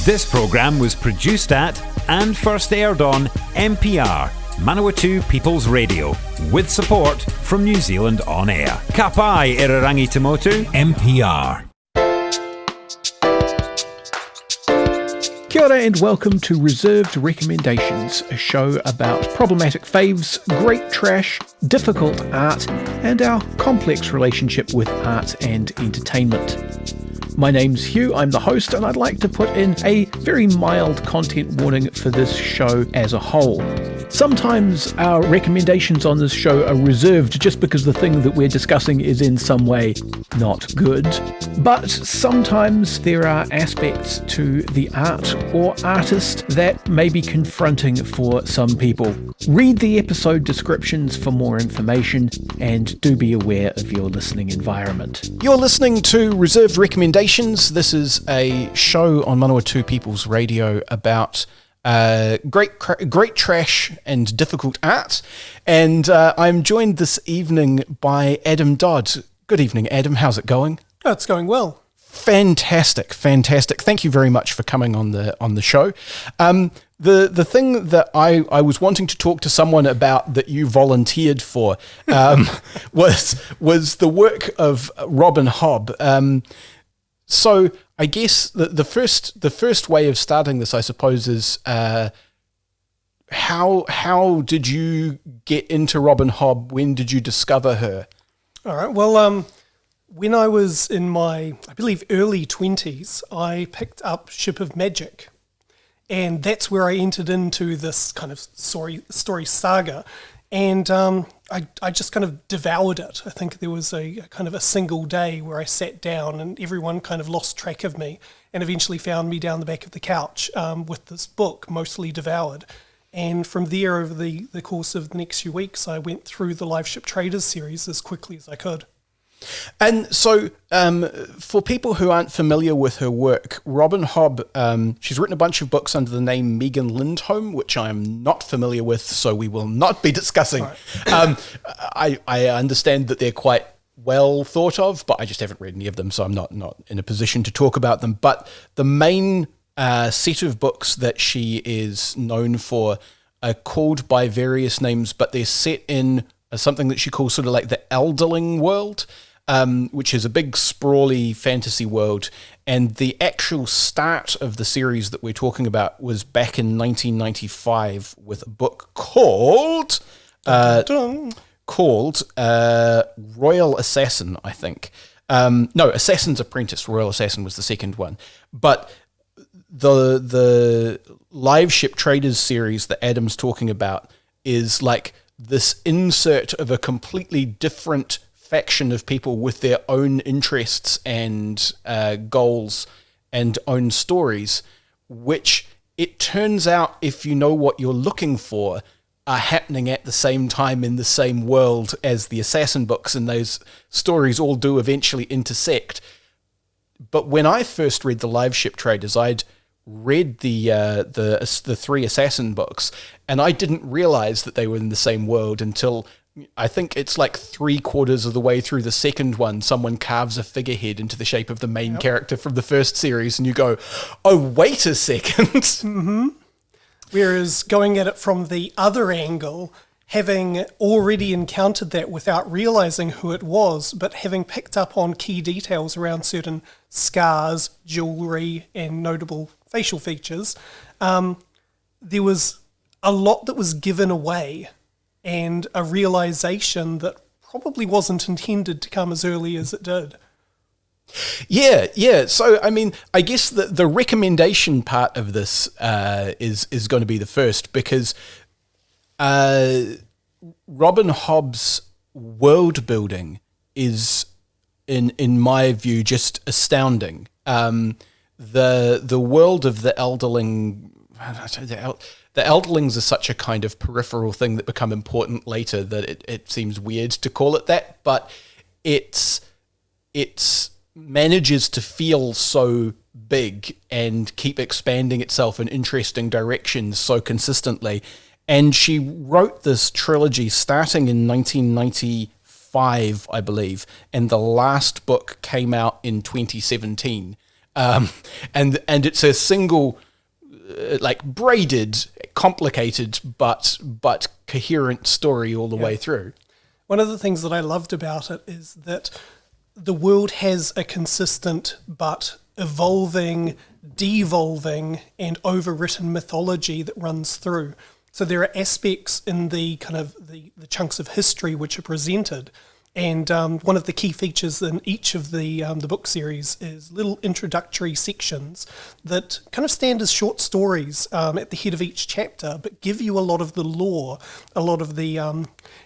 This programme was produced at and first aired on MPR, Manawatu People's Radio, with support from New Zealand On Air. Ka pai Irarangi Tamotu, MPR. Kia ora and welcome to Reserved Recommendations, a show about problematic faves, great trash, difficult art, and our complex relationship with art and entertainment. My name's Hugh, I'm the host, and I'd like to put in a very mild content warning for this show as a whole. Sometimes our recommendations on this show are reserved just because the thing that we're discussing is in some way not good. But sometimes there are aspects to the art or artist that may be confronting for some people. Read the episode descriptions for more information and do be aware of your listening environment. You're listening to Reserved Recommendations. This is a show on Manawatu People's Radio about great trash and difficult art, and I'm joined this evening by Adam Dodd. Good evening, Adam. How's it going? Oh, it's going well. Fantastic. Thank you very much for coming on the show. The thing that I was wanting to talk to someone about that you volunteered for was the work of Robin Hobb. So I guess the first way of starting this, I suppose, is how did you get into Robin Hobb? When did you discover her? All right. Well, when I was in my, I believe, early 20s, I picked up Ship of Magic, and that's where I entered into this kind of story saga, and I just kind of devoured it. I think there was a kind of a single day where I sat down and everyone kind of lost track of me and eventually found me down the back of the couch with this book mostly devoured. And from there, over the course of the next few weeks, I went through the Live Ship Traders series as quickly as I could. And so, for people who aren't familiar with her work, Robin Hobb, she's written a bunch of books under the name Megan Lindholm, which I'm not familiar with, so we will not be discussing. Right. I understand that they're quite well thought of, but I just haven't read any of them, so I'm not in a position to talk about them. But the main set of books that she is known for are called by various names, but they're set in something that she calls sort of like the Elderling world, which is a big sprawly fantasy world. And the actual start of the series that we're talking about was back in 1995 with a book called Royal Assassin, I think. No, Assassin's Apprentice. Royal Assassin was the second one. But the Live Ship Traders series that Adam's talking about is like this insert of a completely different faction of people with their own interests and goals and own stories, which it turns out, if you know what you're looking for, are happening at the same time in the same world as the Assassin books, and those stories all do eventually intersect. But when I first read the Live Ship Traders, I'd read the three Assassin books, and I didn't realize that they were in the same world until I think it's like 3/4 of the way through the second one. Someone carves a figurehead into the shape of the main character from the first series, and you go, "Oh, wait a second." Mm-hmm. Whereas going at it from the other angle, having already encountered that without realizing who it was, but having picked up on key details around certain scars, jewelry, and notable facial features, there was a lot that was given away and a realization that probably wasn't intended to come as early as it did. Yeah. So, I mean, I guess the recommendation part of this is going to be the first, because Robin Hobb's world building is, in my view, just astounding. The world of the Elderling, the Elderlings are such a kind of peripheral thing that become important later that it seems weird to call it that, but it's manages to feel so big and keep expanding itself in interesting directions so consistently. And she wrote this trilogy starting in 1995, I believe, and the last book came out in 2017. and it's a single, like braided, complicated, but coherent story all the way through. One of the things that I loved about it is that the world has a consistent but evolving, devolving, and overwritten mythology that runs through. So there are aspects in the kind of the chunks of history which are presented. And one of the key features in each of the book series is little introductory sections that kind of stand as short stories at the head of each chapter, but give you a lot of the lore, a lot of the,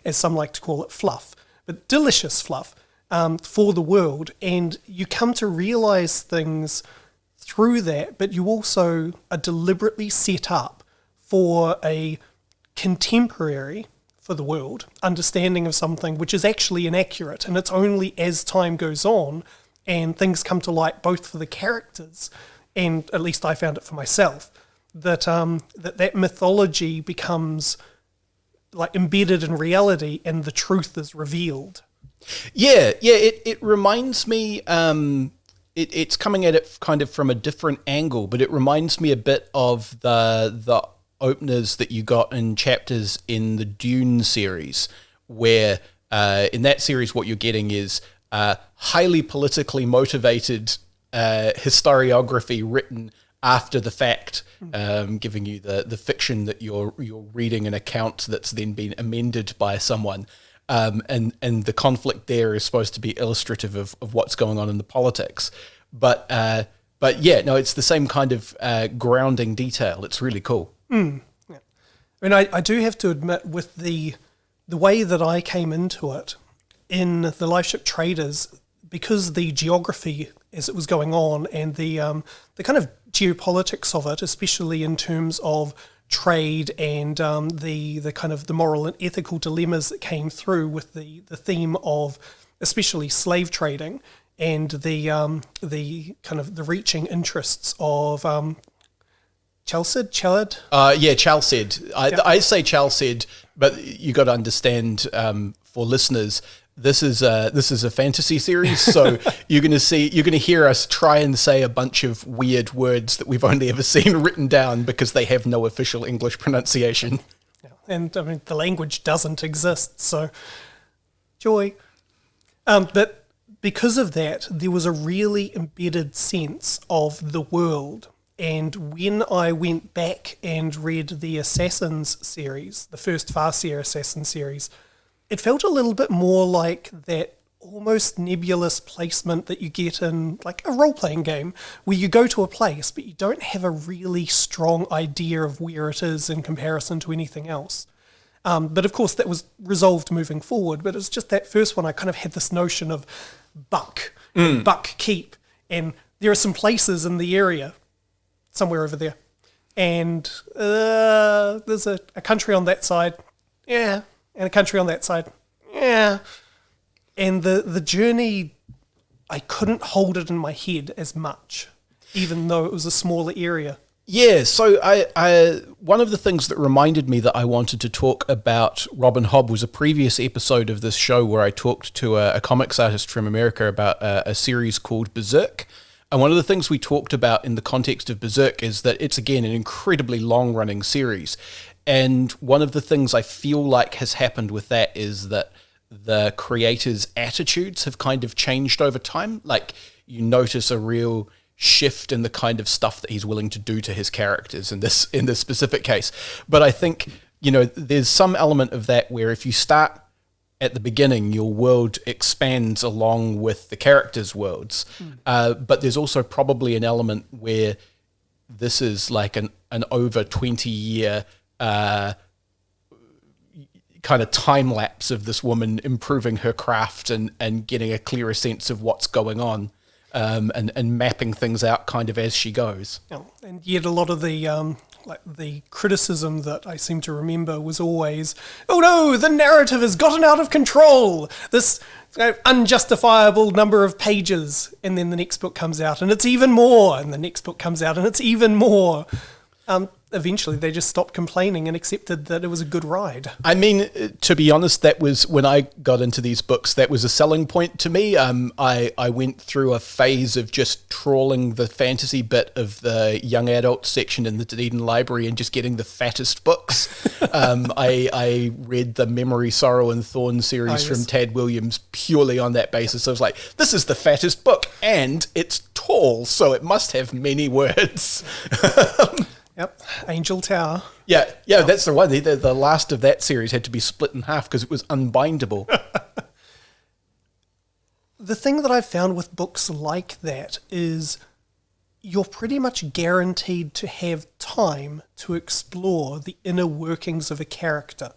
as some like to call it, fluff, but delicious fluff for the world. And you come to realise things through that, but you also are deliberately set up for a contemporary, for the world, understanding of something which is actually inaccurate, and it's only as time goes on and things come to light both for the characters and, at least I found it for myself, that that mythology becomes like embedded in reality and the truth is revealed. It reminds me, it's coming at it kind of from a different angle, but it reminds me a bit of the openers that you got in chapters in the Dune series, where in that series what you're getting is highly politically motivated historiography written after the fact, giving you the fiction that you're reading an account that's then been amended by someone, and the conflict there is supposed to be illustrative of what's going on in the politics, but yeah, no, it's the same kind of grounding detail. It's really cool. Yeah. I mean, I do have to admit, with the way that I came into it in the Life Ship Traders, because the geography as it was going on and the kind of geopolitics of it, especially in terms of trade and the kind of the moral and ethical dilemmas that came through with the theme of especially slave trading and the kind of the reaching interests of Chalced? Chalced. I say Chalced, but you got to understand, for listeners, this is a fantasy series, so you're going to hear us try and say a bunch of weird words that we've only ever seen written down because they have no official English pronunciation. Yeah. And I mean, the language doesn't exist, so joy. But because of that, there was a really embedded sense of the world. And when I went back and read the Assassins series, the first Farseer Assassin series, it felt a little bit more like that almost nebulous placement that you get in like a role-playing game where you go to a place but you don't have a really strong idea of where it is in comparison to anything else. But of course that was resolved moving forward, but it was just that first one I kind of had this notion of Buck, and Buck Keep, and there are some places in the area somewhere over there, and there's a country on that side, and a country on that side, and the journey, I couldn't hold it in my head as much, even though it was a smaller area. Yeah, so I one of the things that reminded me that I wanted to talk about Robin Hobb was a previous episode of this show where I talked to a comics artist from America about a series called Berserk. And one of the things we talked about in the context of Berserk is that it's, again, an incredibly long-running series. And one of the things I feel like has happened with that is that the creators' attitudes have kind of changed over time. Like, you notice a real shift in the kind of stuff that he's willing to do to his characters in this specific case. But I think, there's some element of that where if you start at the beginning, your world expands along with the characters' worlds. But there's also probably an element where this is like an over 20-year kind of time lapse of this woman improving her craft and getting a clearer sense of what's going on, and mapping things out kind of as she goes. And yet a lot of the criticism that I seem to remember was always, oh no, the narrative has gotten out of control, this unjustifiable number of pages, and then the next book comes out and it's even more, and the next book comes out and it's even more. eventually they just stopped complaining and accepted that it was a good ride. I mean, to be honest, that was when I got into these books, that was a selling point to me. I went through a phase of just trawling the fantasy bit of the young adult section in the Dunedin Library and just getting the fattest books. I read the Memory, Sorrow and Thorn series from Tad Williams purely on that basis. I was like, this is the fattest book and it's tall, so it must have many words. Yep, Angel Tower. Yeah, that's the one. The last of that series had to be split in half because it was unbindable. The thing that I've found with books like that is you're pretty much guaranteed to have time to explore the inner workings of a character,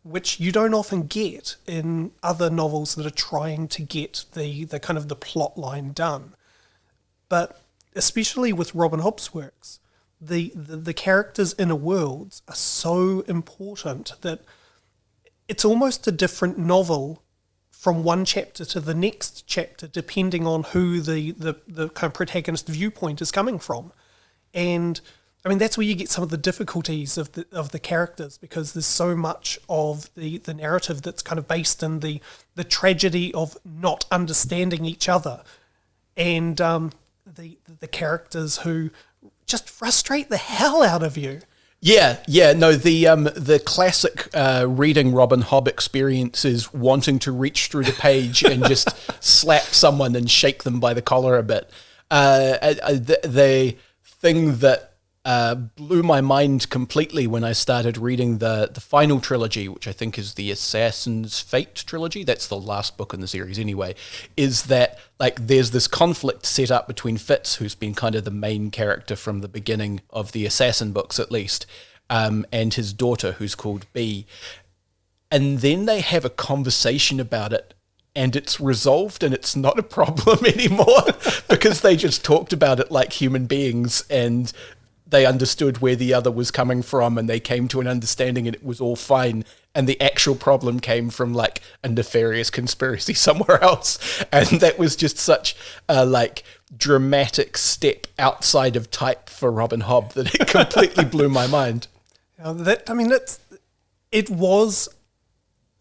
which you don't often get in other novels that are trying to get the kind of the plot line done. But especially with Robin Hobb's works, the characters' inner worlds are so important that it's almost a different novel from one chapter to the next chapter, depending on who the kind of protagonist viewpoint is coming from. And I mean, that's where you get some of the difficulties of the characters, because there's so much of the narrative that's kind of based in the tragedy of not understanding each other, and the characters who just frustrate the hell out of you. The classic reading Robin Hobb experience is wanting to reach through the page and just slap someone and shake them by the collar a bit. The thing that blew my mind completely when I started reading the final trilogy, which I think is the Assassin's Fate trilogy, that's the last book in the series anyway, is that like there's this conflict set up between Fitz, who's been kind of the main character from the beginning of the Assassin books at least, and his daughter, who's called Bee. And then they have a conversation about it, and it's resolved and it's not a problem anymore because they just talked about it like human beings, and they understood where the other was coming from and they came to an understanding and it was all fine. And the actual problem came from like a nefarious conspiracy somewhere else. And that was just such a like dramatic step outside of type for Robin Hobb that it completely blew my mind. It was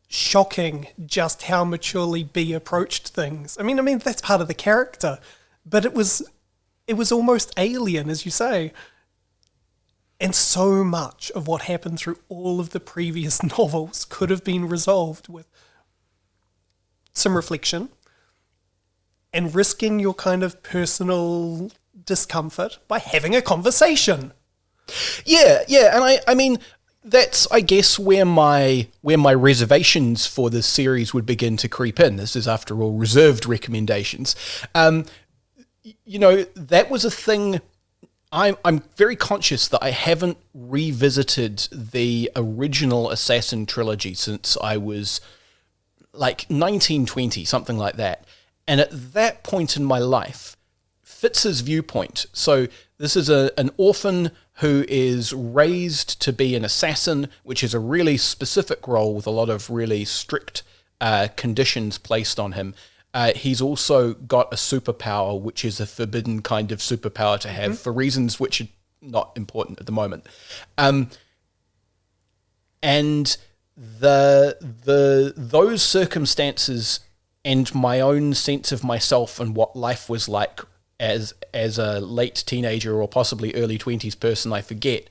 shocking just how maturely Bee approached things. I mean that's part of the character, but it was almost alien, as you say. And so much of what happened through all of the previous novels could have been resolved with some reflection and risking your kind of personal discomfort by having a conversation. Yeah, and I mean that's I guess where my reservations for this series would begin to creep in. This is after all reserved recommendations. That was a thing. I'm very conscious that I haven't revisited the original Assassin trilogy since I was like 19, 20, something like that. And at that point in my life, Fitz's viewpoint, so this is an orphan who is raised to be an assassin, which is a really specific role with a lot of really strict conditions placed on him. He's also got a superpower, which is a forbidden kind of superpower to have for reasons which are not important at the moment. And those circumstances and my own sense of myself and what life was like as a late teenager or possibly early 20s person, I forget,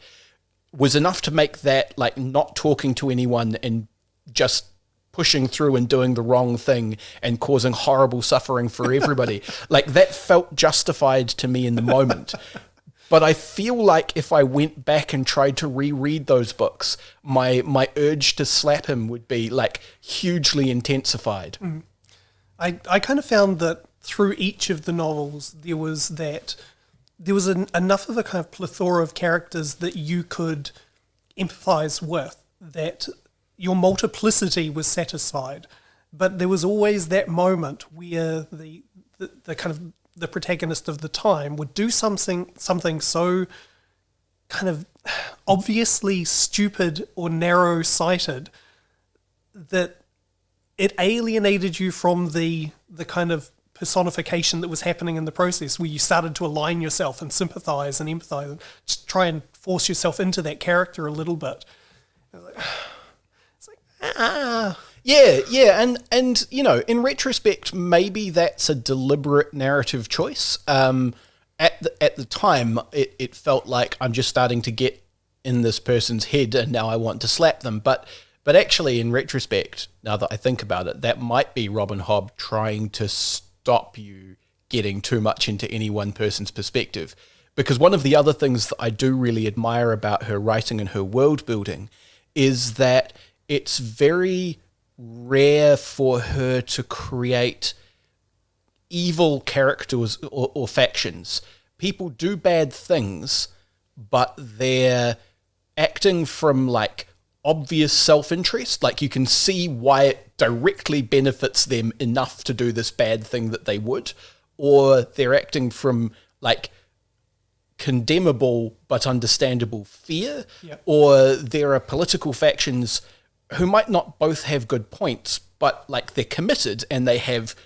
was enough to make that like not talking to anyone and just pushing through and doing the wrong thing and causing horrible suffering for everybody. Like that felt justified to me in the moment. But I feel like if I went back and tried to reread those books, my urge to slap him would be like hugely intensified. I kind of found that through each of the novels, there was enough of a kind of plethora of characters that you could empathize with, that your multiplicity was satisfied, but there was always that moment where the kind of the protagonist of the time would do something so kind of obviously stupid or narrow-sighted that it alienated you from the kind of personification that was happening in the process, where you started to align yourself and sympathise and empathise and just try and force yourself into that character a little bit. It's like, Yeah, and you know, in retrospect, maybe that's a deliberate narrative choice. At the time, it felt like I'm just starting to get in this person's head, and now I want to slap them. But actually, in retrospect, now that I think about it, that might be Robin Hobb trying to stop you getting too much into any one person's perspective. Because one of the other things that I do really admire about her writing and her world building is that it's very rare for her to create evil characters or factions. People do bad things, but they're acting from like obvious self-interest. Like you can see why it directly benefits them enough to do this bad thing that they would, or they're acting from like condemnable but understandable fear. Yep. Or there are political factions who might not both have good points, but like they're committed and they have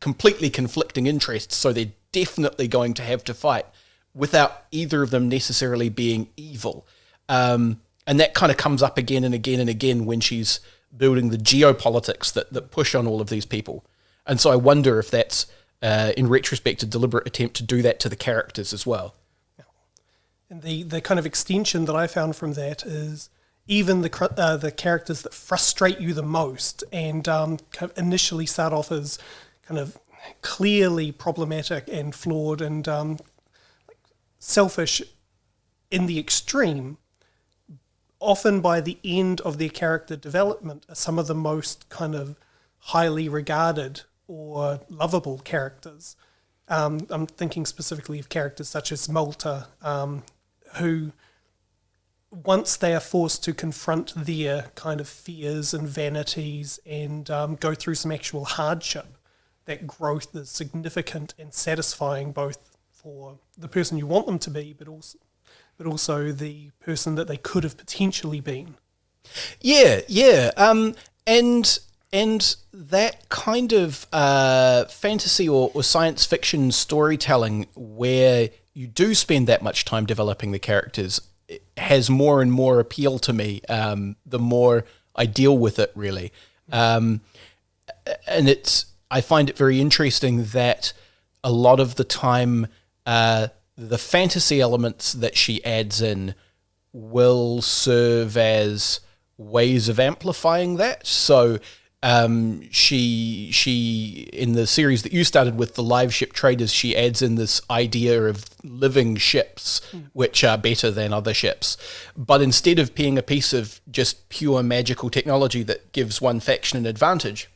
completely conflicting interests, so they're definitely going to have to fight without either of them necessarily being evil. And that kind of comes up again and again and again when she's building the geopolitics that push on all of these people. And so I wonder if that's, in retrospect, a deliberate attempt to do that to the characters as well. and the kind of extension that I found from that is even the characters that frustrate you the most and kind of initially start off as kind of clearly problematic and flawed and selfish in the extreme, often by the end of their character development are some of the most kind of highly regarded or lovable characters. I'm thinking specifically of characters such as Malta, who, once they are forced to confront their kind of fears and vanities and go through some actual hardship, that growth is significant and satisfying both for the person you want them to be, but also the person that they could have potentially been. Yeah. And that kind of fantasy or science fiction storytelling where you do spend that much time developing the characters has more and more appeal to me, the more I deal with it, really. And I find it very interesting that a lot of the time the fantasy elements that she adds in will serve as ways of amplifying that. So she in the series that you started with, the live ship traders, she adds in this idea of living ships, which are better than other ships. But instead of being a piece of just pure magical technology that gives one faction an advantage,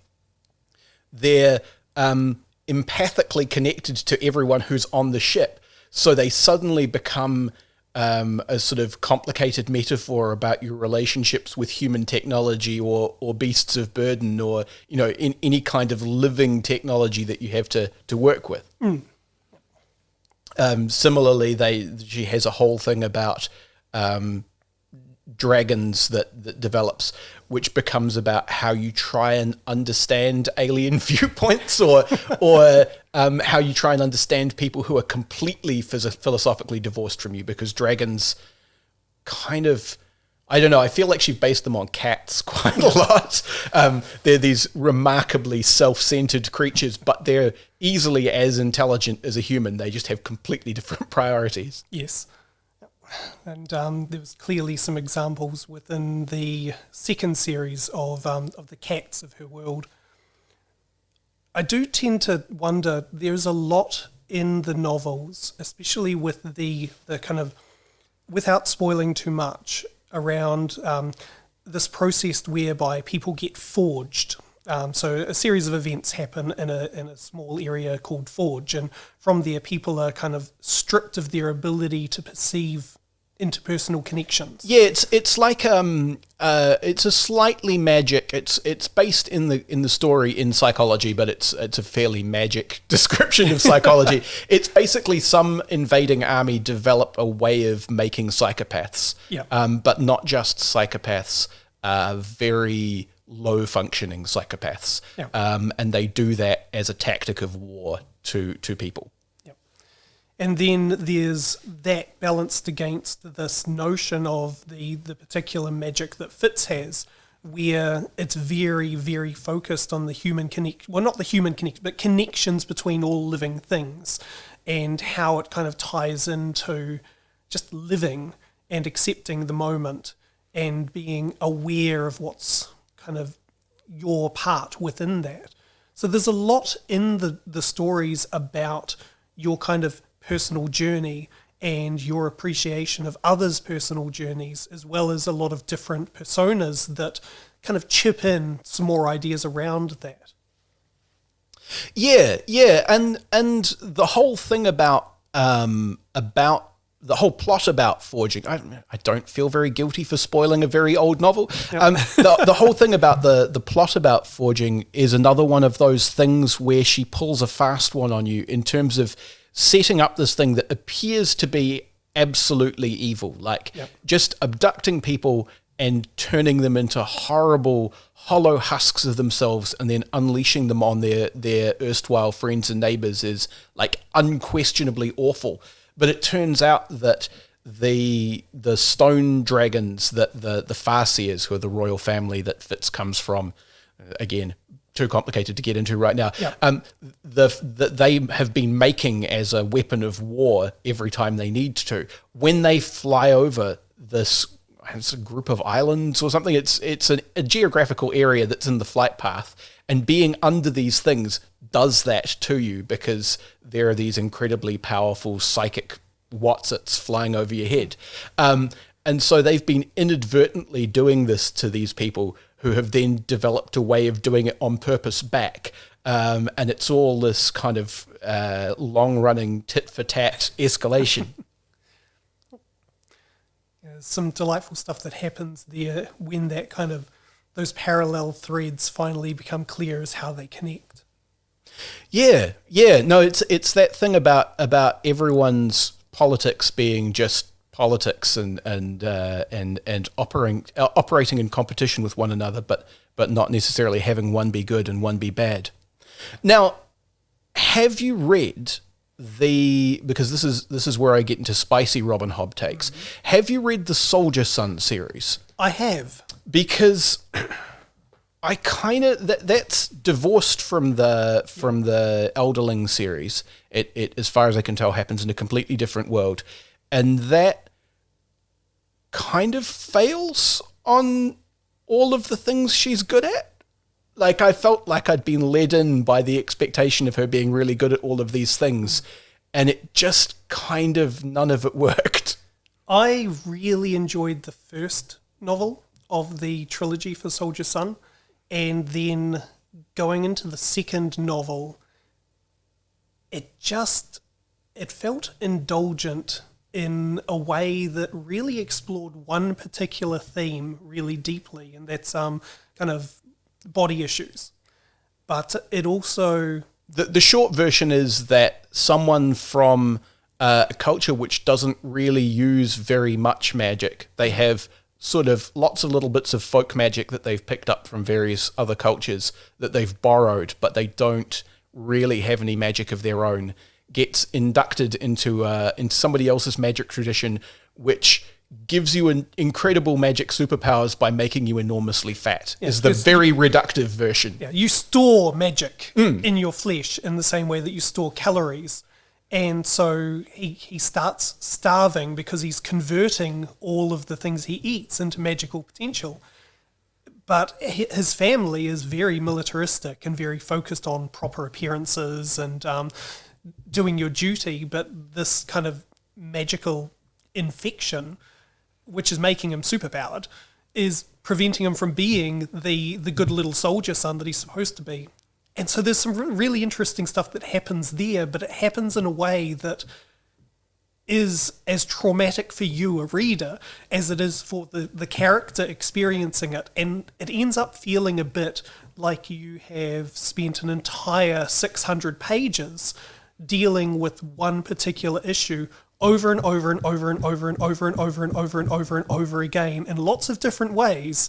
they're empathically connected to everyone who's on the ship. So they suddenly become a sort of complicated metaphor about your relationships with human technology or beasts of burden or, in any kind of living technology that you have to work with. Similarly, she has a whole thing about dragons that develops, which becomes about how you try and understand alien viewpoints or how you try and understand people who are completely philosophically divorced from you, because dragons kind of, I don't know, I feel like she based them on cats quite a lot. They're these remarkably self-centered creatures, but they're easily as intelligent as a human. They just have completely different priorities. Yes. And there was clearly some examples within the second series of the cats of her world. I do tend to wonder, there's a lot in the novels, especially with the kind of, without spoiling too much, around this process whereby people get forged. So a series of events happen in a small area called Forge, and from there people are kind of stripped of their ability to perceive interpersonal connections. Yeah, it's like it's a slightly magic. It's based in the story in psychology, but it's a fairly magic description of psychology. It's basically some invading army develop a way of making psychopaths. Yeah. But not just psychopaths. Very low-functioning psychopaths. Yeah. And they do that as a tactic of war to people. And then there's that balanced against this notion of the particular magic that Fitz has, where it's very, very focused on the human not the human connection, but connections between all living things, and how it kind of ties into just living and accepting the moment and being aware of what's kind of your part within that. So there's a lot in the stories about your kind of personal journey and your appreciation of others' personal journeys, as well as a lot of different personas that kind of chip in some more ideas around that. Yeah, and the whole thing about the whole plot about forging, I don't feel very guilty for spoiling a very old novel. The whole thing about the plot about forging is another one of those things where she pulls a fast one on you in terms of setting up this thing that appears to be absolutely evil, like just abducting people and turning them into horrible, hollow husks of themselves, and then unleashing them on their erstwhile friends and neighbors is like unquestionably awful. But it turns out that the stone dragons, that the Farseers, who are the royal family that Fitz comes from, again, too complicated to get into right now, they have been making as a weapon of war every time they need to. When they fly over it's a group of islands or something, it's a geographical area that's in the flight path, and being under these things does that to you because there are these incredibly powerful psychic Watsits flying over your head. And so they've been inadvertently doing this to these people who have then developed a way of doing it on purpose back. And it's all this kind of long-running tit-for-tat escalation. There's some delightful stuff that happens there when that kind of those parallel threads finally become clear as how they connect. Yeah. No, it's that thing about everyone's politics being just politics and operating in competition with one another, but not necessarily having one be good and one be bad. Now, have you read because this is where I get into spicy Robin Hobb takes. Have you read the Soldier Son series? I have. Because I kind of that's divorced from the Elderling series. It as far as I can tell happens in a completely different world, and that kind of fails on all of the things she's good at. Like, I felt like I'd been led in by the expectation of her being really good at all of these things, and it just kind of, none of it worked. I really enjoyed the first novel of the trilogy for Soldier Son, and then going into the second novel, it felt indulgent in a way that really explored one particular theme really deeply, and that's kind of body issues. But it also... The short version is that someone from a culture which doesn't really use very much magic, they have sort of lots of little bits of folk magic that they've picked up from various other cultures that they've borrowed, but they don't really have any magic of their own, gets inducted into somebody else's magic tradition, which gives you an incredible magic superpowers by making you enormously fat, is the very reductive version. Yeah, you store magic in your flesh in the same way that you store calories. And so he starts starving because he's converting all of the things he eats into magical potential. But his family is very militaristic and very focused on proper appearances and doing your duty. But this kind of magical infection, which is making him superpowered, is preventing him from being the good little soldier son that he's supposed to be. And so there's some really interesting stuff that happens there, but it happens in a way that is as traumatic for you, a reader, as it is for the character experiencing it. And it ends up feeling a bit like you have spent an entire 600 pages dealing with one particular issue over and over and over and over and over and over and over and over and over again in lots of different ways.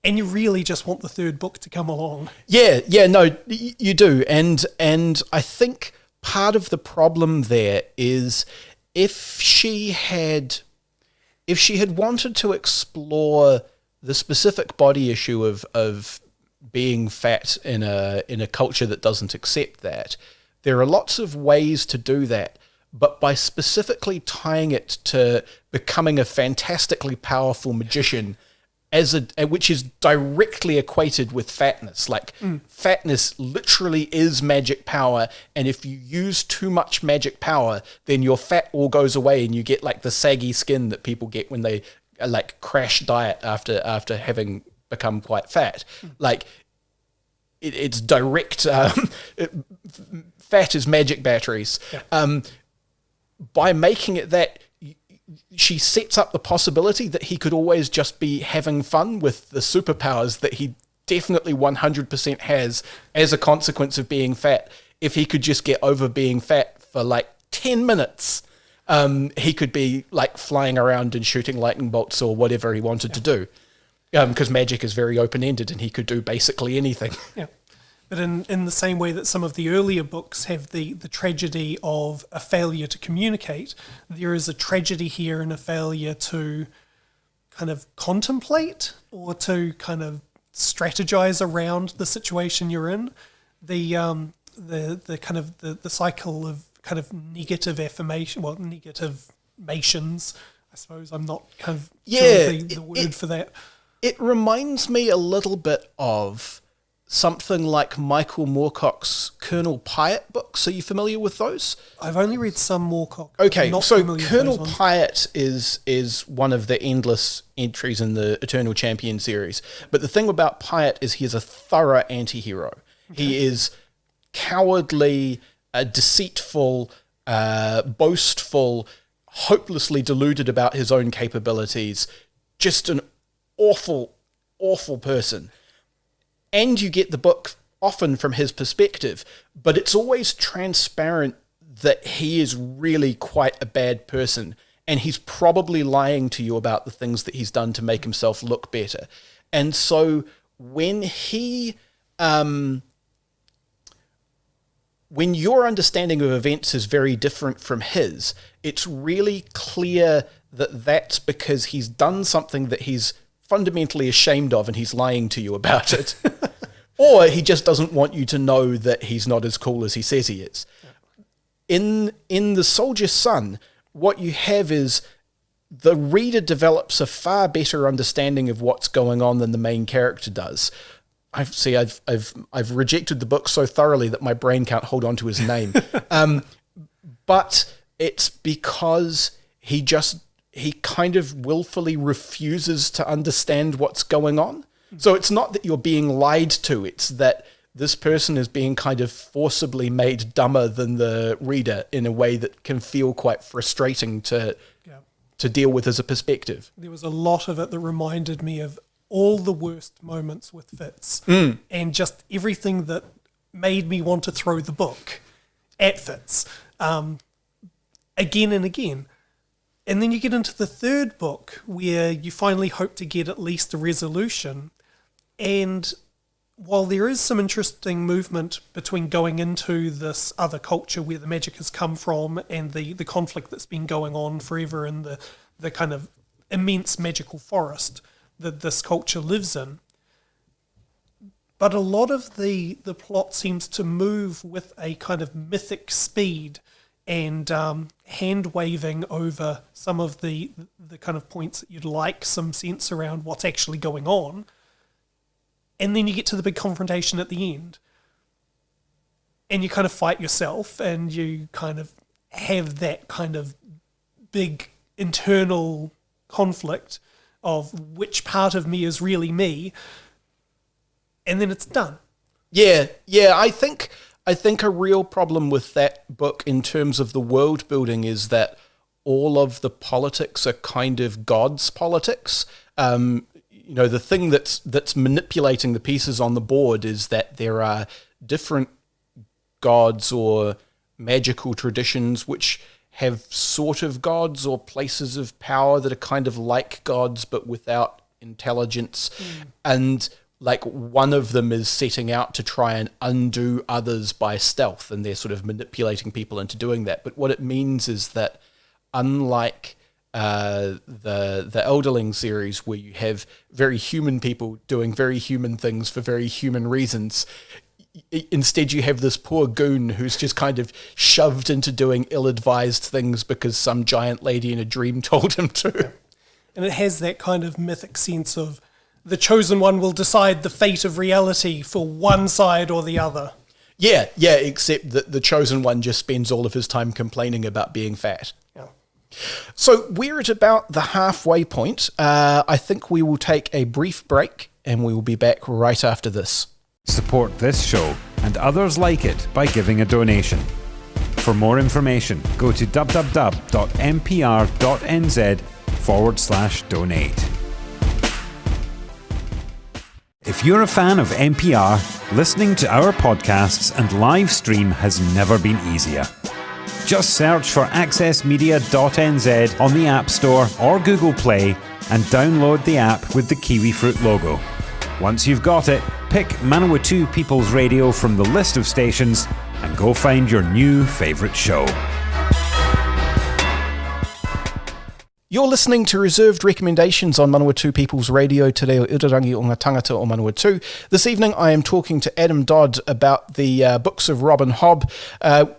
And you really just want the third book to come along. Yeah, no, you do. And I think part of the problem there is if she had wanted to explore the specific body issue of being fat in a culture that doesn't accept that, there are lots of ways to do that. But by specifically tying it to becoming a fantastically powerful magician, which is directly equated with fatness. Like, fatness literally is magic power, and if you use too much magic power, then your fat all goes away, and you get like the saggy skin that people get when they like crash diet after having become quite fat. Like, it's direct. Fat is magic batteries. Yeah. By making it that, she sets up the possibility that he could always just be having fun with the superpowers that he definitely 100% has as a consequence of being fat. If he could just get over being fat for like 10 minutes, he could be like flying around and shooting lightning bolts or whatever he wanted to do. Because magic is very open-ended and he could do basically anything. Yeah. But in the same way that some of the earlier books have the tragedy of a failure to communicate, there is a tragedy here in a failure to kind of contemplate or to kind of strategize around the situation you're in. The kind of the cycle of kind of negative negativations, I suppose. I'm not kind of sure the word for that. It reminds me a little bit of something like Michael Moorcock's Colonel Pyatt books. Are you familiar with those? I've only read some Moorcock. Okay, so Colonel Pyatt is one of the endless entries in the Eternal Champion series. But the thing about Pyatt is he is a thorough anti-hero. Okay. He is cowardly, deceitful, boastful, hopelessly deluded about his own capabilities. Just an awful, awful person. And you get the book often from his perspective, but it's always transparent that he is really quite a bad person, and he's probably lying to you about the things that he's done to make himself look better. And so when your understanding of events is very different from his, it's really clear that that's because he's done something that he's fundamentally ashamed of and he's lying to you about it. Or he just doesn't want you to know that he's not as cool as he says he is. In The Soldier's Son, what you have is the reader develops a far better understanding of what's going on than the main character does. I've rejected the book so thoroughly that my brain can't hold on to his name. But it's because he kind of willfully refuses to understand what's going on. So it's not that you're being lied to, it's that this person is being kind of forcibly made dumber than the reader in a way that can feel quite frustrating to deal with as a perspective. There was a lot of it that reminded me of all the worst moments with Fitz and just everything that made me want to throw the book at Fitz again and again. And then you get into the third book where you finally hope to get at least a resolution. And while there is some interesting movement between going into this other culture where the magic has come from and the conflict that's been going on forever in the kind of immense magical forest that this culture lives in, but a lot of the plot seems to move with a kind of mythic speed and hand-waving over some of the kind of points that you'd like some sense around what's actually going on. And then you get to the big confrontation at the end. And you kind of fight yourself and you kind of have that kind of big internal conflict of which part of me is really me. And then it's done. Yeah, I think a real problem with that book in terms of the world building is that all of the politics are kind of God's politics. The thing that's manipulating the pieces on the board is that there are different gods or magical traditions which have sort of gods or places of power that are kind of like gods but without intelligence, and like one of them is setting out to try and undo others by stealth, and they're sort of manipulating people into doing that. But what it means is that unlike the Elderling series, where you have very human people doing very human things for very human reasons, instead you have this poor goon who's just kind of shoved into doing ill-advised things because some giant lady in a dream told him to. And it has that kind of mythic sense of the chosen one will decide the fate of reality for one side or the other. Yeah, except that the chosen one just spends all of his time complaining about being fat. Yeah. So we're at about the halfway point. I think we will take a brief break and we will be back right after this. Support this show and others like it by giving a donation. For more information, go to www.mpr.nz/donate. If you're a fan of NPR, listening to our podcasts and live stream has never been easier. Just search for accessmedia.nz on the App Store or Google Play and download the app with the kiwi fruit logo. Once you've got it, pick Manawatu People's Radio from the list of stations and go find your new favourite show. You're listening to Reserved Recommendations on Manawatu People's Radio Te Reo Irarangi o ngā tangata o Manawatu. This evening I am talking to Adam Dodd about the books of Rob and Hobb.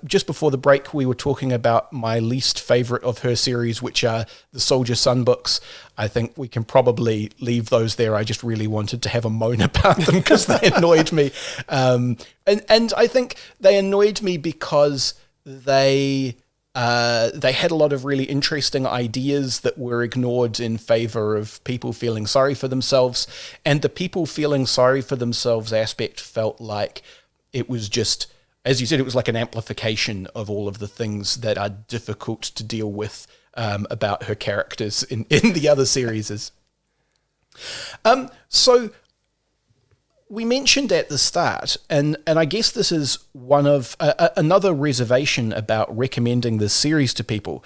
Just before the break we were talking about my least favourite of her series, which are the Soldier Son books. I think we can probably leave those there. I just really wanted to have a moan about them because they annoyed me. And I think they annoyed me because they had a lot of really interesting ideas that were ignored in favour of people feeling sorry for themselves. And the people feeling sorry for themselves aspect felt like it was just, as you said, it was like an amplification of all of the things that are difficult to deal with about her characters in the other series. So we mentioned at the start, and I guess this is one of another reservation about recommending this series to people.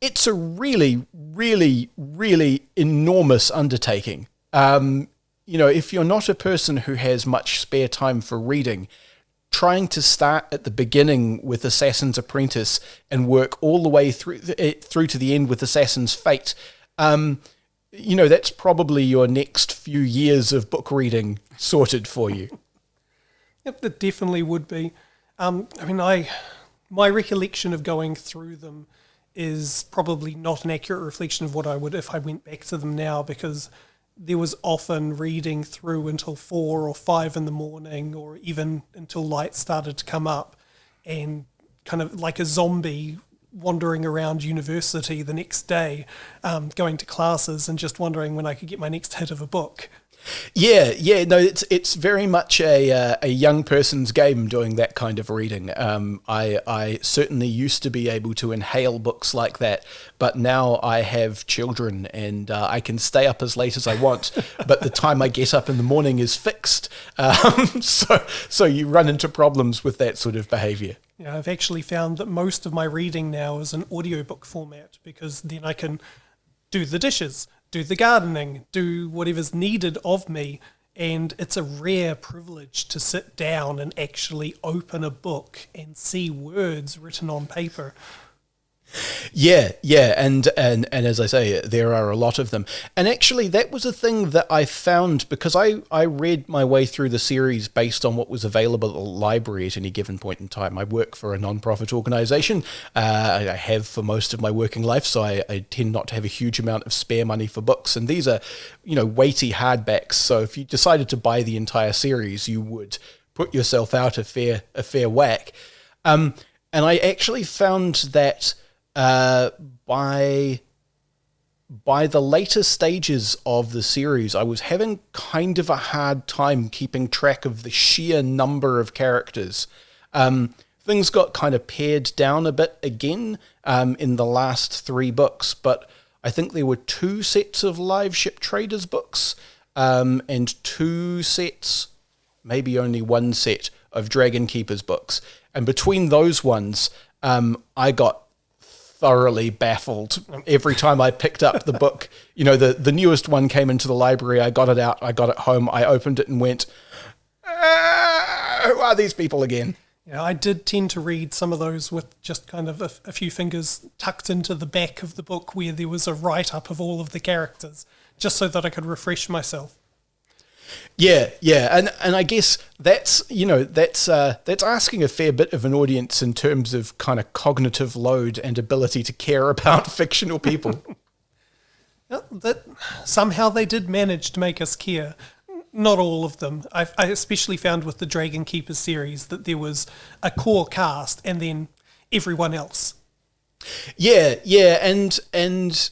It's a really, really, really enormous undertaking. If you're not a person who has much spare time for reading, trying to start at the beginning with Assassin's Apprentice and work all the way through to the end with Assassin's Fate, that's probably your next few years of book reading sorted for you. Yep, that definitely would be. My recollection of going through them is probably not an accurate reflection of what I would if I went back to them now, because there was often reading through until 4 or 5 in the morning, or even until light started to come up, and kind of like a zombie wandering around university the next day, going to classes and just wondering when I could get my next hit of a book. It's very much a young person's game doing that kind of reading. I certainly used to be able to inhale books like that, but now I have children and I can stay up as late as I want, but the time I get up in the morning is fixed. So you run into problems with that sort of behaviour. Yeah, I've actually found that most of my reading now is an audiobook format, because then I can do the dishes, do the gardening, do whatever's needed of me, and it's a rare privilege to sit down and actually open a book and see words written on paper. Yeah, and as I say, there are a lot of them. And actually, that was a thing that I found, because I read my way through the series based on what was available at the library at any given point in time. I work for a non-profit organisation. I have for most of my working life, so I tend not to have a huge amount of spare money for books. And these are, weighty hardbacks. So if you decided to buy the entire series, you would put yourself out a fair whack. And I actually found that by the later stages of the series, I was having kind of a hard time keeping track of the sheer number of characters. Things got kind of pared down a bit again in the last 3 books, but I think there were 2 sets of Live Ship Traders books and 2 sets, maybe only 1 set of Dragon Keepers books. And between those ones, I got thoroughly baffled every time I picked up the book. You know, the newest one came into the library. I got it out. I got it home. I opened it and went, who are these people again? Yeah, I did tend to read some of those with just kind of a few fingers tucked into the back of the book where there was a write-up of all of the characters, just so that I could refresh myself. Yeah, and I guess that's asking a fair bit of an audience in terms of kind of cognitive load and ability to care about fictional people. That somehow they did manage to make us care. Not all of them. I especially found with the Dragon Keepers series that there was a core cast and then everyone else. Yeah, and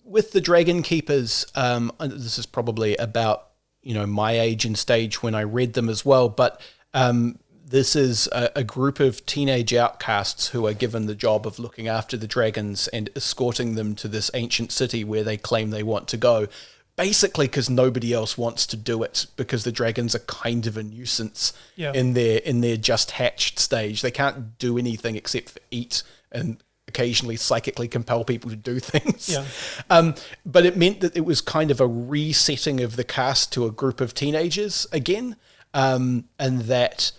with the Dragon Keepers, this is probably about my age and stage when I read them as well, but this is a group of teenage outcasts who are given the job of looking after the dragons and escorting them to this ancient city where they claim they want to go. Basically, because nobody else wants to do it, because the dragons are kind of a nuisance in their just hatched stage. They can't do anything except for eat and occasionally psychically compel people to do things. Yeah. But it meant that it was kind of a resetting of the cast to a group of teenagers again, and that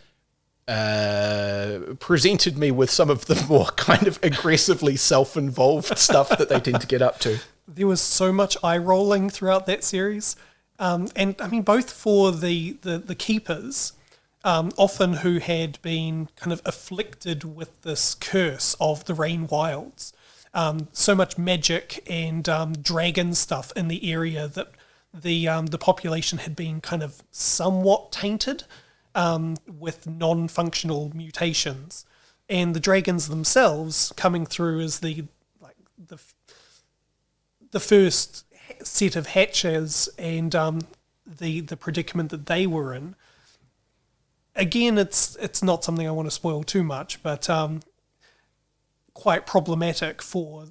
presented me with some of the more kind of aggressively self-involved stuff that they tend to get up to. There was so much eye rolling throughout that series, and I mean both for the keepers, often who had been kind of afflicted with this curse of the Rain Wilds, so much magic and dragon stuff in the area that the population had been kind of somewhat tainted with non-functional mutations, and the dragons themselves coming through as the first set of hatchers and the predicament that they were in. Again, it's not something I want to spoil too much, but quite problematic for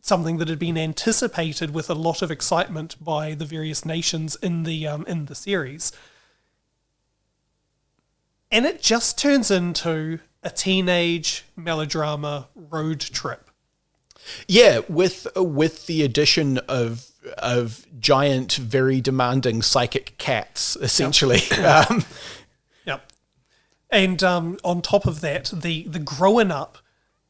something that had been anticipated with a lot of excitement by the various nations in the series. And it just turns into a teenage melodrama road trip. Yeah, with the addition of giant, very demanding psychic cats, essentially. Yep. Yep. And on top of that, the grown up,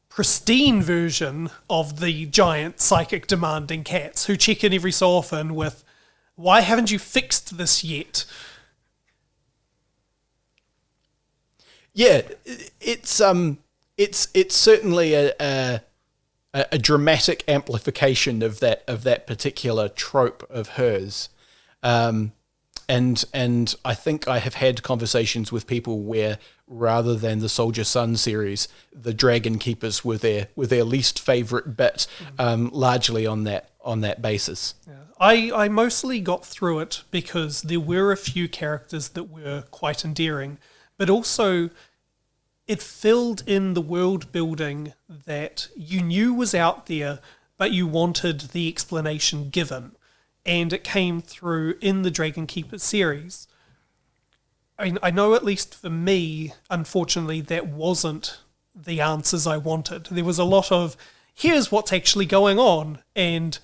pristine version of the giant psychic demanding cats who check in every so often with, "Why haven't you fixed this yet?" Yeah, it's certainly a dramatic amplification of that particular trope of hers, and I think I have had conversations with people where rather than the Soldier Sun series, the Dragon Keepers were their least favorite bit, largely on that basis. Yeah. I mostly got through it because there were a few characters that were quite endearing, but also it filled in the world building that you knew was out there, but you wanted the explanation given. And it came through in the Dragon Keeper series. I mean, I know at least for me, unfortunately, that wasn't the answers I wanted. There was a lot of, here's what's actually going on, and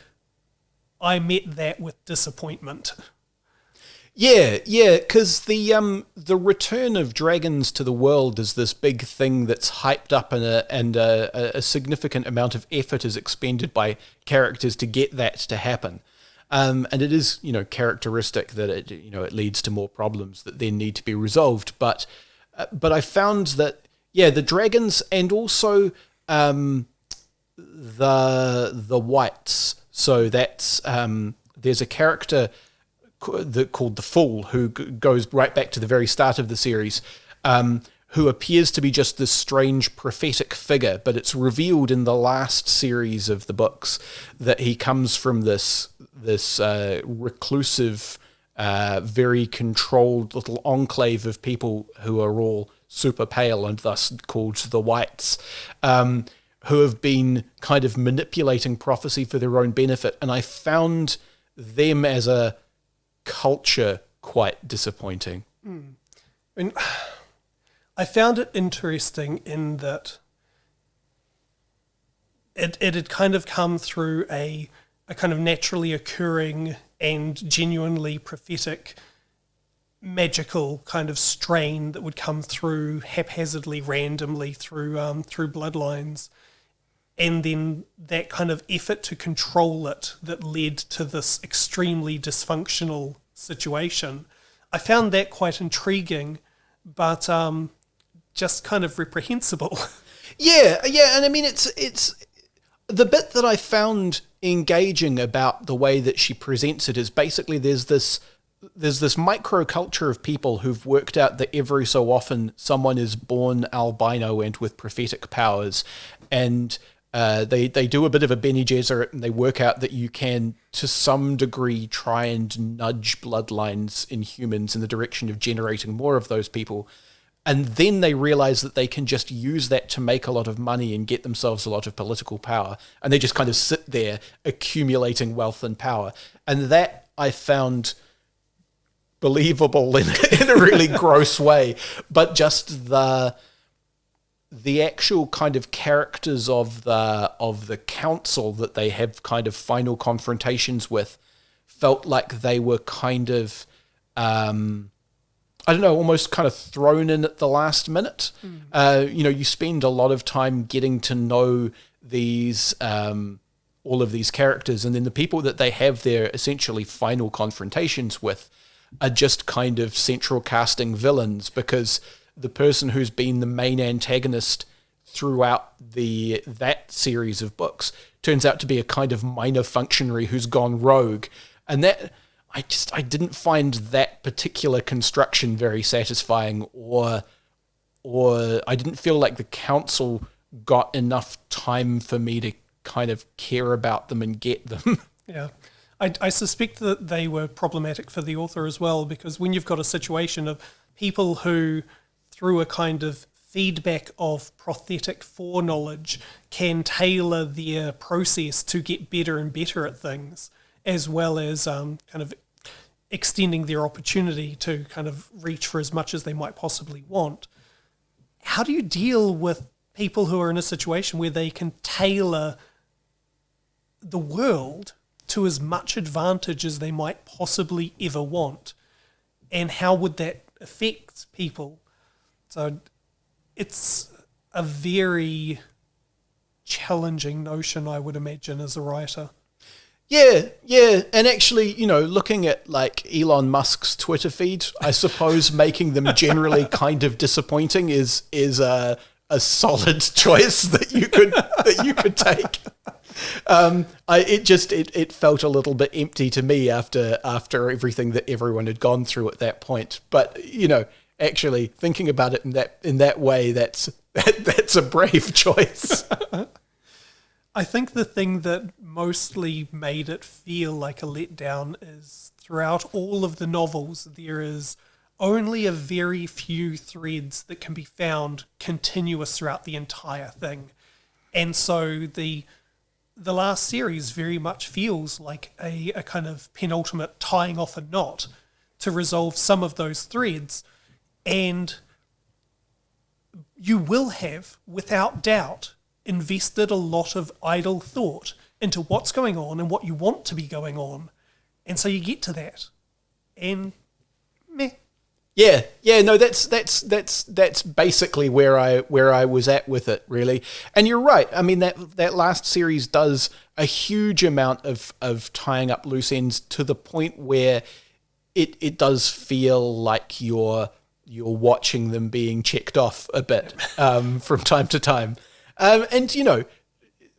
I met that with disappointment. Yeah, because the return of dragons to the world is this big thing that's hyped up, and a significant amount of effort is expended by characters to get that to happen. And it is, characteristic that it leads to more problems that then need to be resolved. But I found that the dragons and also the whites. So that's there's a character called the Fool, who goes right back to the very start of the series, who appears to be just this strange prophetic figure, but it's revealed in the last series of the books that he comes from this reclusive, very controlled little enclave of people who are all super pale and thus called the Whites, who have been kind of manipulating prophecy for their own benefit. And I found them as a culture quite disappointing. I found it interesting in that it had kind of come through a kind of naturally occurring and genuinely prophetic magical kind of strain that would come through haphazardly, randomly through bloodlines, and then that kind of effort to control it that led to this extremely dysfunctional situation. I found that quite intriguing, but just kind of reprehensible. Yeah, and I mean it's the bit that I found engaging about the way that she presents it is basically there's this microculture of people who've worked out that every so often someone is born albino and with prophetic powers, and they do a bit of a Bene Gesserit and they work out that you can, to some degree, try and nudge bloodlines in humans in the direction of generating more of those people. And then they realize that they can just use that to make a lot of money and get themselves a lot of political power. And they just kind of sit there accumulating wealth and power. And that I found believable in a really gross way. But just the actual kind of characters of the council that they have kind of final confrontations with felt like they were kind of I don't know, almost kind of thrown in at the last minute. You spend a lot of time getting to know these all of these characters, and then the people that they have their essentially final confrontations with are just kind of central casting villains, because the person who's been the main antagonist throughout that series of books turns out to be a kind of minor functionary who's gone rogue. And that I didn't find that particular construction very satisfying, or I didn't feel like the council got enough time for me to kind of care about them and get them. Yeah. I suspect that they were problematic for the author as well, because when you've got a situation of people who, through a kind of feedback of prosthetic foreknowledge, can tailor their process to get better and better at things, as well as kind of extending their opportunity to kind of reach for as much as they might possibly want. How do you deal with people who are in a situation where they can tailor the world to as much advantage as they might possibly ever want? And how would that affect people? So it's a very challenging notion, I would imagine, as a writer. Yeah, and actually, looking at like Elon Musk's Twitter feed, I suppose making them generally kind of disappointing is a solid choice that you could take. It felt a little bit empty to me after everything that everyone had gone through at that point. But actually thinking about it in that way, that's a brave choice. I think the thing that mostly made it feel like a letdown is throughout all of the novels, there is only a very few threads that can be found continuous throughout the entire thing. And so the last series very much feels like a kind of penultimate tying off a knot to resolve some of those threads. And you will have, without doubt, invested a lot of idle thought into what's going on and what you want to be going on. And so you get to that. And meh. Yeah, no, that's basically where I was at with it, really. And you're right. I mean, that last series does a huge amount of tying up loose ends to the point where it does feel like you're watching them being checked off a bit from time to time. And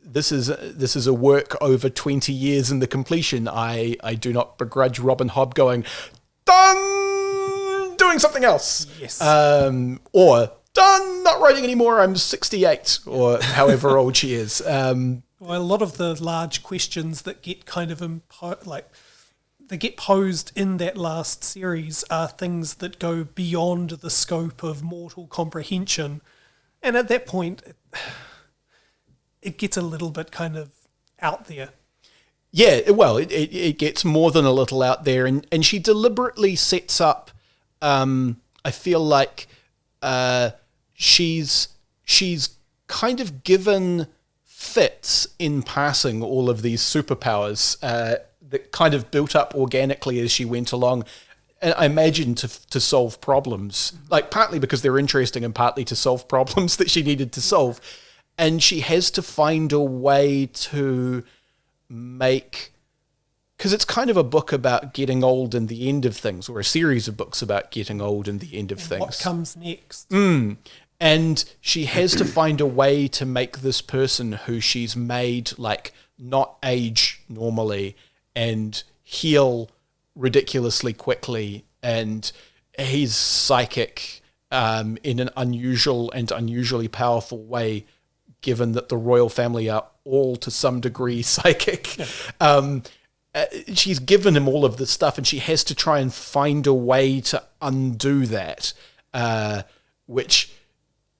this is a work over 20 years in the completion. I do not begrudge Robin Hobb going, done, doing something else. Yes. Or done, not writing anymore, I'm 68, or however old she is. Well, a lot of the large questions that get kind of they get posed in that last series are things that go beyond the scope of mortal comprehension. And at that point, it gets a little bit kind of out there. Yeah, well, it gets more than a little out there, and she deliberately sets up, I feel like she's kind of given Fitz, in passing all of these superpowers that kind of built up organically as she went along, and I imagine to solve problems, like partly because they're interesting and partly to solve problems that she needed to solve. And she has to find a way to make, because it's kind of a book about getting old and the end of things, or a series of books about getting old and the end of things. What comes next? And she has to find a way to make this person who she's made like not age normally and heal ridiculously quickly, and he's psychic in an unusual and unusually powerful way, given that the royal family are all to some degree psychic. She's given him all of this stuff, and she has to try and find a way to undo that, which,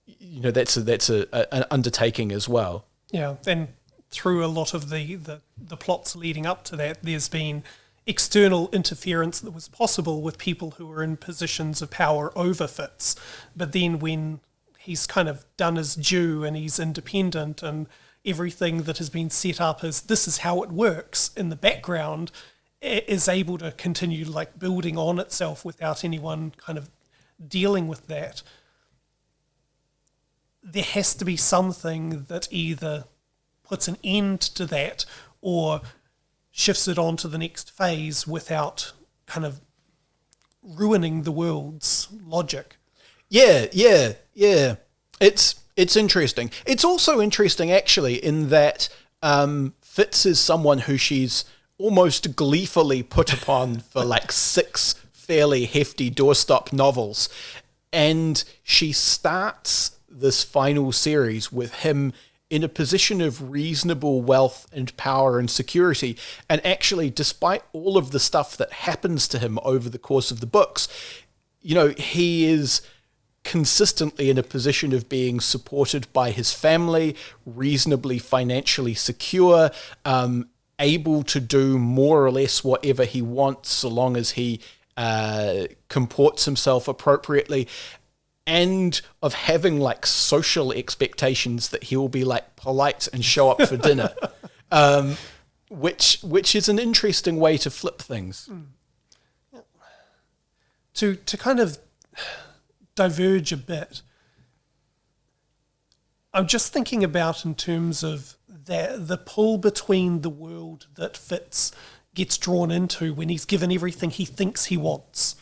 you know, that's an undertaking as well. Yeah, and through a lot of the plots leading up to that, there's been external interference that was possible with people who were in positions of power over Fitz. But then when he's kind of done his due and he's independent, and everything that has been set up as this is how it works in the background is able to continue like building on itself without anyone kind of dealing with that. There has to be something that either puts an end to that or shifts it on to the next phase without kind of ruining the world's logic. Yeah. It's interesting. It's also interesting, actually, in that Fitz is someone who she's almost gleefully put upon for like 6 fairly hefty doorstop novels. And she starts this final series with him in a position of reasonable wealth and power and security. And actually, despite all of the stuff that happens to him over the course of the books, you know, he is consistently in a position of being supported by his family, reasonably financially secure, able to do more or less whatever he wants so long as he comports himself appropriately, and of having like social expectations that he will be like polite and show up for dinner, which is an interesting way to flip things. To kind of diverge a bit, I'm just thinking about in terms of the pull between the world that Fitz gets drawn into when he's given everything he thinks he wants.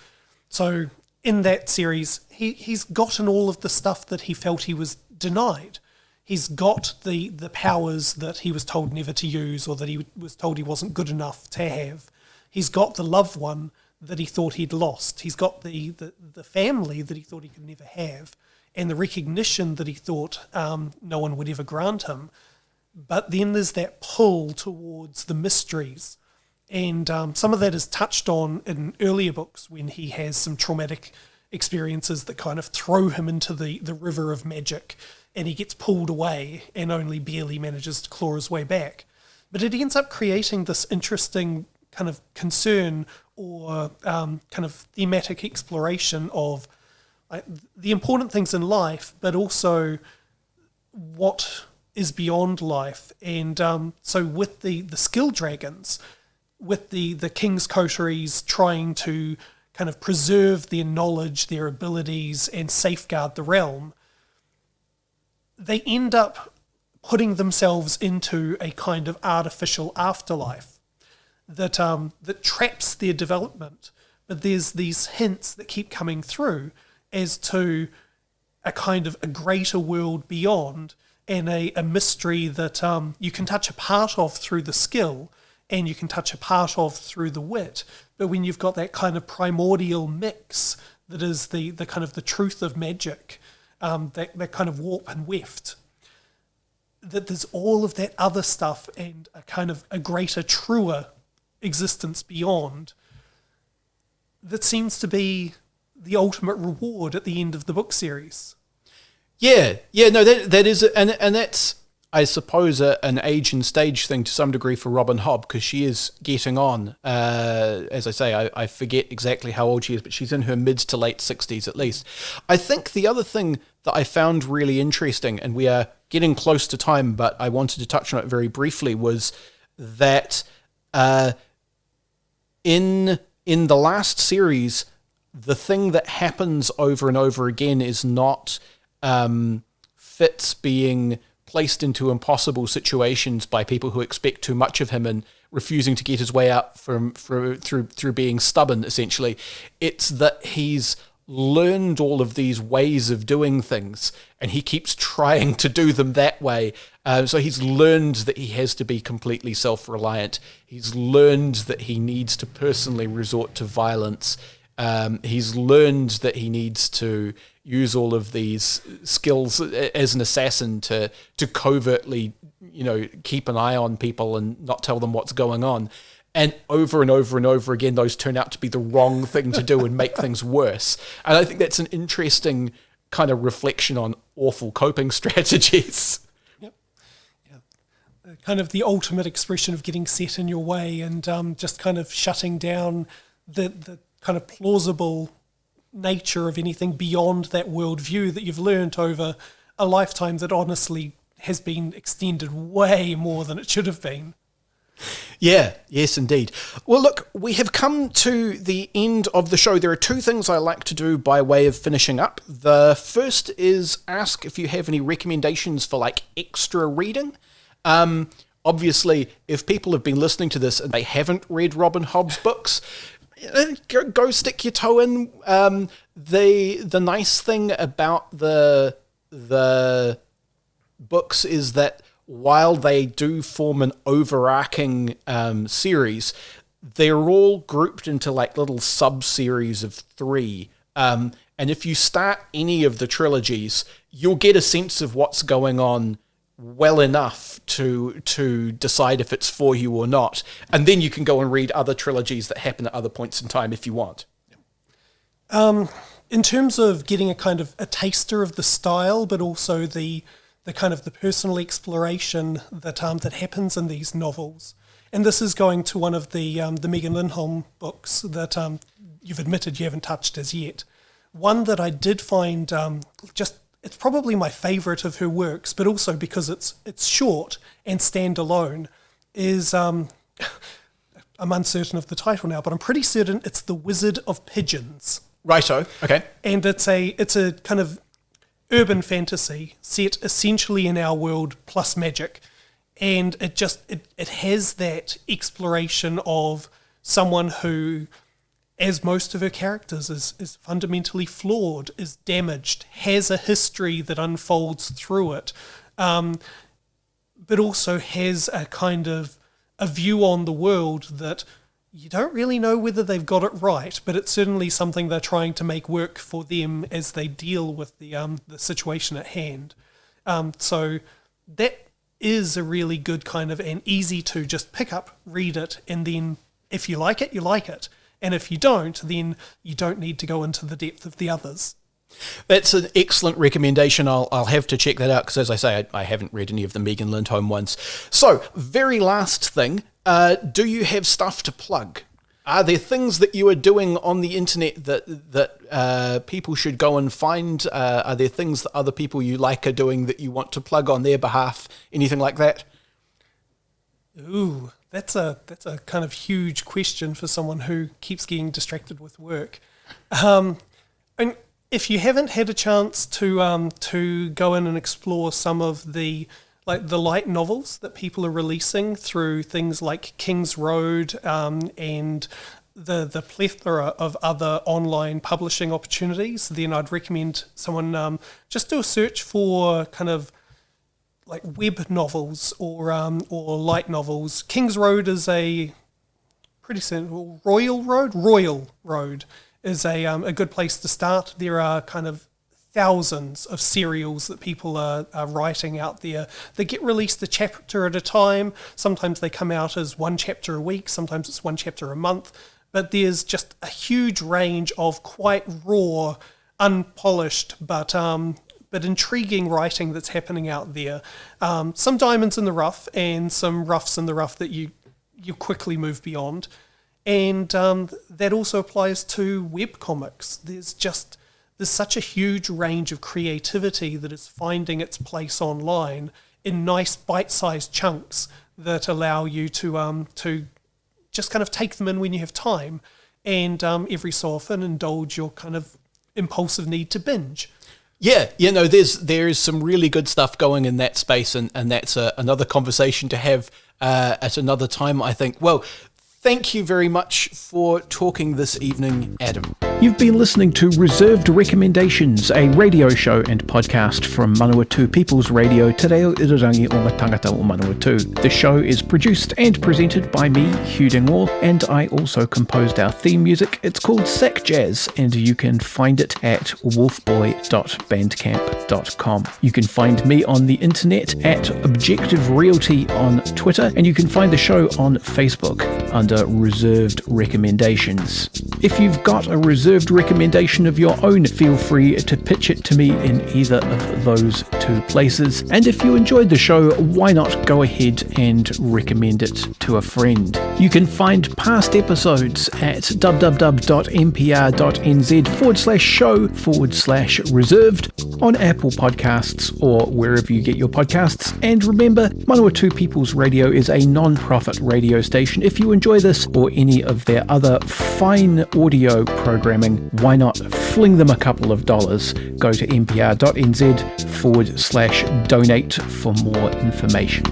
So in that series, he's gotten all of the stuff that he felt he was denied. He's got the powers that he was told never to use, or that he was told he wasn't good enough to have. He's got the loved one that he thought he'd lost. He's got the family that he thought he could never have, and the recognition that he thought no one would ever grant him. But then there's that pull towards the mysteries. And some of that is touched on in earlier books when he has some traumatic experiences that kind of throw him into the river of magic, and he gets pulled away and only barely manages to claw his way back. But it ends up creating this interesting kind of concern or kind of thematic exploration of the important things in life, but also what is beyond life. And so with the skill dragons, with the king's coteries trying to kind of preserve their knowledge, their abilities, and safeguard the realm, they end up putting themselves into a kind of artificial afterlife that traps their development. But there's these hints that keep coming through as to a kind of a greater world beyond, and a mystery that you can touch a part of through the skill, and you can touch a part of through the wit. But when you've got that kind of primordial mix that is the kind of the truth of magic, that kind of warp and weft, that there's all of that other stuff and a kind of a greater, truer existence beyond, that seems to be the ultimate reward at the end of the book series. Yeah, no, that is, and that's, I suppose, an age and stage thing to some degree for Robin Hobb, because she is getting on. As I say, I forget exactly how old she is, but she's in her mid to late 60s at least. I think the other thing that I found really interesting, and we are getting close to time, but I wanted to touch on it very briefly, was that in the last series, the thing that happens over and over again is not Fitz being placed into impossible situations by people who expect too much of him and refusing to get his way out through being stubborn, essentially. It's that he's learned all of these ways of doing things, and he keeps trying to do them that way. So he's learned that he has to be completely self-reliant. He's learned that he needs to personally resort to violence. He's learned that he needs to use all of these skills as an assassin to covertly, keep an eye on people and not tell them what's going on. And over and over and over again, those turn out to be the wrong thing to do and make things worse. And I think that's an interesting kind of reflection on awful coping strategies. Yep. Yeah. Kind of the ultimate expression of getting set in your way and just kind of shutting down the kind of plausible nature of anything beyond that worldview that you've learned over a lifetime that honestly has been extended way more than it should have been. Yeah, yes, indeed. Well, look, we have come to the end of the show. There are two things I like to do by way of finishing up. The first is ask if you have any recommendations for, extra reading. Obviously, if people have been listening to this and they haven't read Robin Hobb's books, go stick your toe in. The nice thing about the books is that while they do form an overarching series, they're all grouped into little sub-series of 3. And if you start any of the trilogies, you'll get a sense of what's going on well enough to decide if it's for you or not. And then you can go and read other trilogies that happen at other points in time if you want. In terms of getting a kind of a taster of the style, but also the kind of the personal exploration that happens in these novels. And this is going to one of the Megan Lindholm books that you've admitted you haven't touched as yet. One that I did find it's probably my favourite of her works, but also because it's short and standalone, is I'm uncertain of the title now, but I'm pretty certain it's The Wizard of Pigeons. Righto, okay. And it's a kind of urban fantasy set essentially in our world plus magic, and it has that exploration of someone who, as most of her characters, is fundamentally flawed, is damaged, has a history that unfolds through it, but also has a kind of a view on the world that you don't really know whether they've got it right, but it's certainly something they're trying to make work for them as they deal with the situation at hand. So that is a really good kind of, and easy to just pick up, read it, and then if you like it, you like it. And if you don't, then you don't need to go into the depth of the others. That's an excellent recommendation. I'll have to check that out, because as I say, I haven't read any of the Megan Lindholm ones. So, very last thing, do you have stuff to plug? Are there things that you are doing on the internet that people should go and find? Are there things that other people you like are doing that you want to plug on their behalf? Anything like that? Ooh, that's a kind of huge question for someone who keeps getting distracted with work. And if you haven't had a chance to go in and explore some of the light novels that people are releasing through things like King's Road and the plethora of other online publishing opportunities, then I'd recommend someone just do a search for kind of web novels or light novels. King's Road is a pretty simple. Royal Road is a good place to start. There are kind of thousands of serials that people are writing out there. They get released a chapter at a time. Sometimes they come out as one chapter a week. Sometimes it's one chapter a month. But there's just a huge range of quite raw, unpolished, but but intriguing writing that's happening out there. Some diamonds in the rough and some roughs in the rough that you quickly move beyond. And that also applies to webcomics. There's such a huge range of creativity that is finding its place online in nice bite-sized chunks that allow you to just kind of take them in when you have time, and every so often indulge your kind of impulsive need to binge. Yeah, there's some really good stuff going in that space, and that's another conversation to have at another time, I think. Well, thank you very much for talking this evening, Adam. You've been listening to Reserved Recommendations, a radio show and podcast from Manawatu People's Radio, Te Reo Irirangi o ngā tangata o Manawatu. The show is produced and presented by me, Hugh Dingwall, and I also composed our theme music. It's called Sack Jazz, and you can find it at wolfboy.bandcamp.com. You can find me on the internet at Objective Realty on Twitter, and you can find the show on Facebook under Reserved Recommendations. If you've got a reserved recommendation of your own, feel free to pitch it to me in either of those two places. And if you enjoyed the show, why not go ahead and recommend it to a friend? You can find past episodes at www.mpr.nz/show/reserved on Apple Podcasts or wherever you get your podcasts. And remember, Manawatu People's Radio is a non-profit radio station. If you enjoy this or any of their other fine audio programming, why not fling them a couple of dollars? Go to mpr.nz/donate for more information.